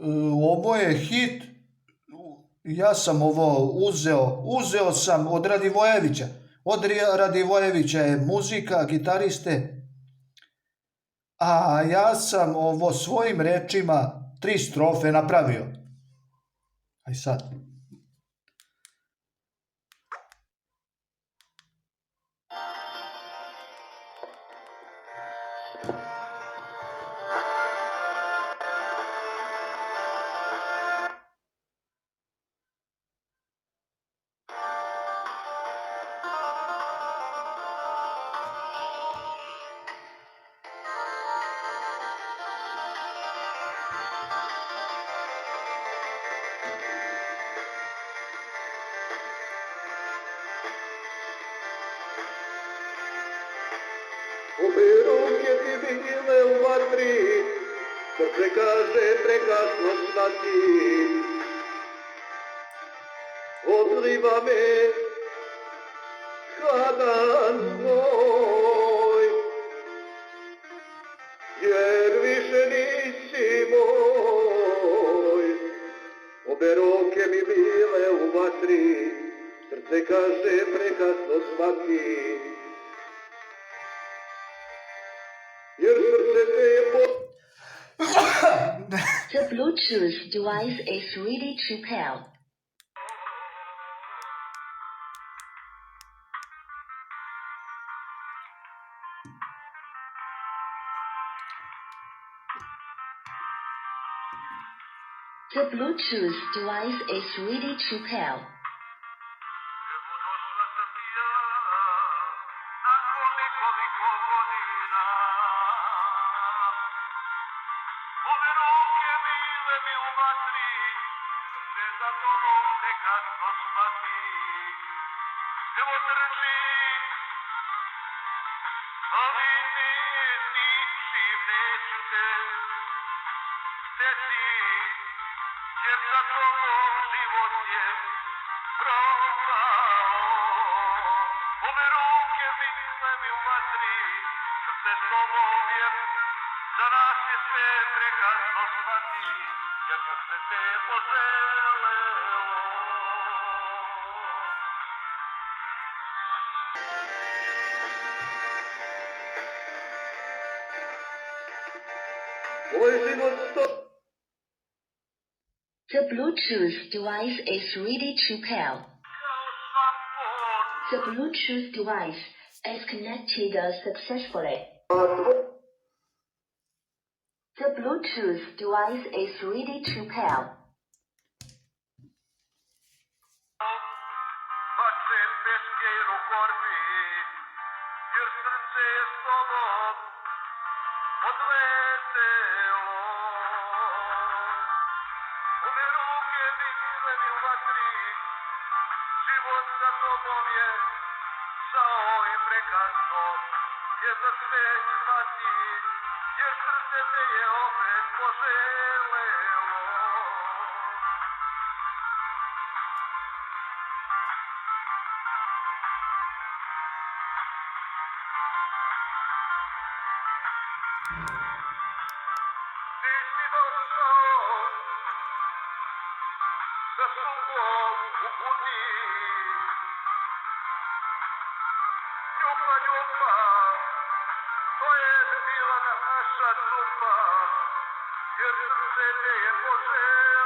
Ovo je hit, ja sam ovo uzeo sam od Radivojevića. Od Radivojevića je muzika, gitariste, a ja sam ovo svojim rečima 3 strofe napravio. Aj sad. Obe ruke ti bile u vatri, srce kaže prekasno shvati. Odliva me hladan znoj, jer više nisi moj. Obe ruke mi bile u vatri, srce kaže prekasno shvati. The Bluetooth device is ready to pair. The Bluetooth device is ready to pair. The Bluetooth device is ready to pair. The Bluetooth device is connected successfully. The Bluetooth device is ready to pair. Jer srce te je poželjelo.